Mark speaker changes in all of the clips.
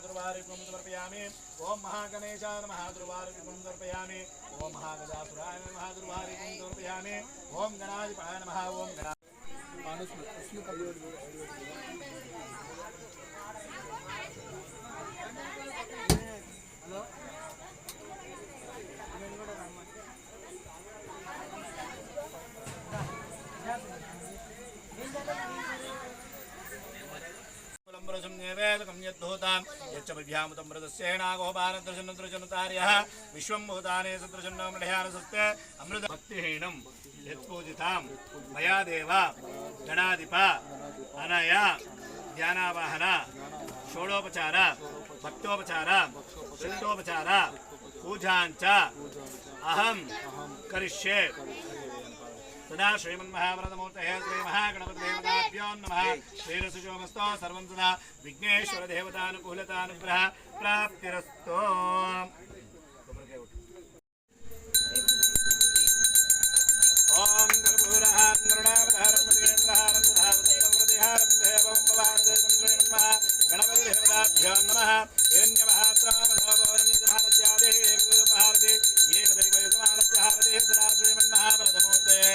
Speaker 1: दुर्वारिकं समर्पयामि। ओम महागणेशाय नमः दुर्वारिकं समर्पयामि। ओम महागजासुराय नमः दुर्वारिकं समर्पयामि। ओम गणाधिपाय नमः। ओम गणा विश्वंभूताने सत्रशन्नमृढयानसस्ते अमृत भक्तिहीनं यत्पूजितां मया देव गणाधिप अनया ध्यानावाहन षोडोपचार भक्तोपचार सिद्धोपचार पूजांच अहं करिष्ये। सदा श्रीमन्महाव्रतमूर्तये श्री महागणपतिदेवताभ्यो नमः। श्रीरसुजोमस्तो सर्वं सदा विघ्नेश्वर देवतानुकूलतानुग्रह प्राप्तिरस्तु। ओम कर्पूरहारं करुणावतारं मधुरेन्द्रहारं दधावतंवृतिहारं देवं भवार्देवं श्रीमन्मः गणपतिदेवताभ्यो नमः। हिरण्यमहात्रामधोपौरण्यजमानस्यादे एकरूपहारति एकदैवयजमानस्यहारति सदा श्रीमन्महाव्रतमूर्तये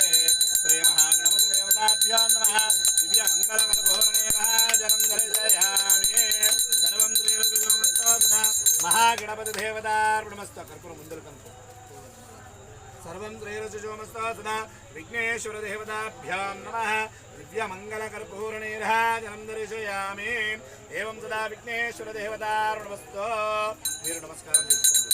Speaker 1: श्री महागणपतिदेवताभ्यो नमः। दिव्यमङ्गलकरपूर्णेन जनं दर्शयामि। सर्वं श्रीरसुजोमस्तोऽस्तु महागणपतिदेवतार्पणमस्तु। कर्पूरं मुन्दलकन्तु सर्वं श्रीरसुजोमस्तोऽस्तु विघ्नेश्वर देवताभ्यां नमः। दिव्यमङ्गलकर्पूरनीराजनं दर्शयामि। एवं सदा विघ्नेश्वर देवतार्पणमस्तु। మీరు నమస్కారం చేసుకోండి।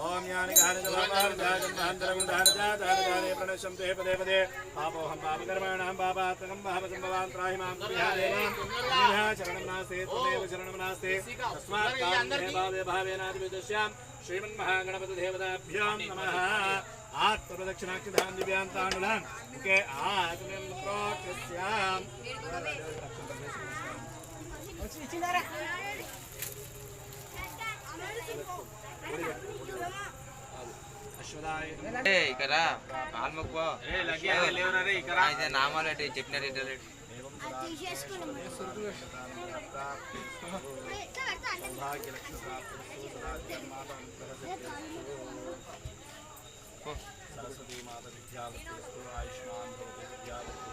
Speaker 1: ओम यानि गानजवापारदाजन्महन्तरगुण्डानजातारजाने प्रणश्यं ते पदे पदे पापोऽहं पापकर्माणां पापात्मकं पापसम्भवान् त्राहि मां देवां अन्यः शरणं नास्ति त्वमेव शरणं नास्ति तस्मात् कामे भावे भावेनादिविदुष्यां श्रीमन्महागणपतिदेवताभ्यो नमः। आत्मप्रदक्षिणाक्षिधां दिव्यान्तानुलां मुखे आत्मं प्रोक्षस्यां
Speaker 2: ఇక్కడ కాల్మక్కువ నామాలు అంటే చెప్పినారు
Speaker 1: सरस्वती माता विद्यावस्तु आयुष्मान
Speaker 2: विद्यावस्तु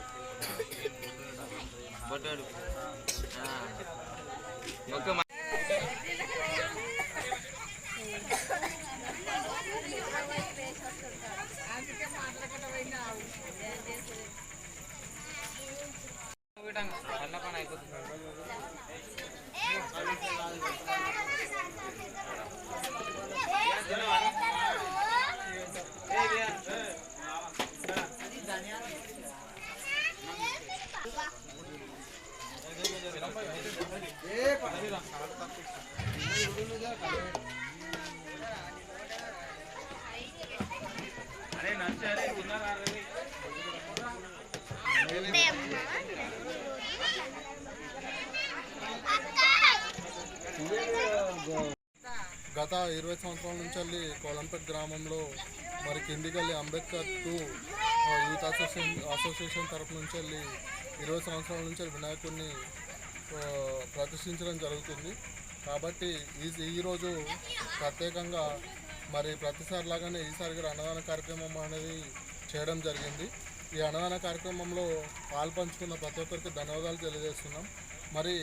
Speaker 2: పని అయిపోతుంది। అరే నచ్చారే ఉన్నారా
Speaker 3: గత 20 సంవత్సరాల నుంచి కోలంపేట్ గ్రామంలో మరి కిందిగల్లి అంబేద్కర్ 2 యూత్ అసోసియేషన్ తరఫు నుంచి 20 సంవత్సరాల నుంచి వినాయకుడిని ప్రతిష్ఠించడం జరుగుతుంది। కాబట్టి ఈరోజు ప్రత్యేకంగా మరి ప్రతిసారి లాగానే ఈసారి కూడా అన్నదాన కార్యక్రమం అనేది చేయడం జరిగింది। ఈ అన్నదాన కార్యక్రమంలో పాల్పంచుకున్న ప్రతి ఒక్కరికి ధన్యవాదాలు తెలియజేస్తున్నాం। మరి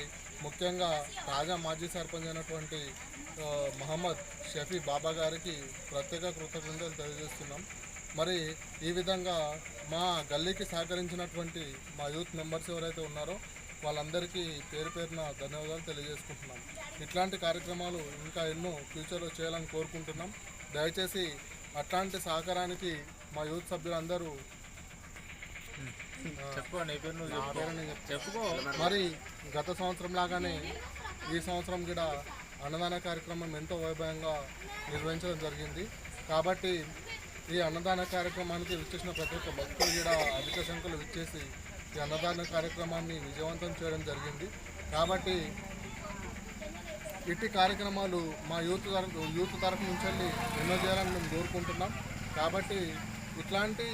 Speaker 3: ముఖ్యంగా తాజా మాజీ సర్పంచ్ అయినటువంటి మహమ్మద్ షఫీ బాబా గారికి ప్రత్యేక కృతజ్ఞతలు తెలియజేస్తున్నాం। మరి ఈ విధంగా మా గల్లీకి సహకరించినటువంటి మా యూత్ మెంబర్స్ ఎవరైతే ఉన్నారో వాళ్ళందరికీ పేరు పేరున ధన్యవాదాలు తెలియజేసుకుంటున్నాం। ఇట్లాంటి కార్యక్రమాలు ఇంకా ఎన్నో ఫ్యూచర్లో చేయాలని కోరుకుంటున్నాం। దయచేసి అట్లాంటి సహకారానికి మా యూత్ సభ్యులందరూ చెప్పుకో మరి గత సంవత్సరం లాగానే ఈ సంవత్సరం కూడా అన్నదాన కార్యక్రమం ఎంతో వైభవంగా నిర్వహించడం జరిగింది. కాబట్టి ఈ అన్నదాన కార్యక్రమానికి విచ్చేసిన ప్రతి ఒక్క భక్తులు కూడా అధిక సంఖ్యలో విచ్చేసి ఈ అన్నదాన కార్యక్రమాన్ని విజయవంతం చేయడం జరిగింది. కాబట్టి ఇట్టి కార్యక్రమాలు మా యూత్ తరఫు నుంచి ఎన్నో చేయాలని మేము కోరుకుంటున్నాం. కాబట్టి ఇట్లాంటి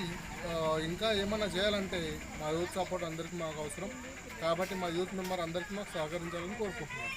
Speaker 3: ఇంకా ఏమైనా చేయాలంటే మా యూత్ సపోర్ట్ అందరికీ మాకు అవసరం. కాబట్టి మా యూత్ మెంబర్ అందరికీ మాకు సహకరించాలని కోరుకుంటున్నాం.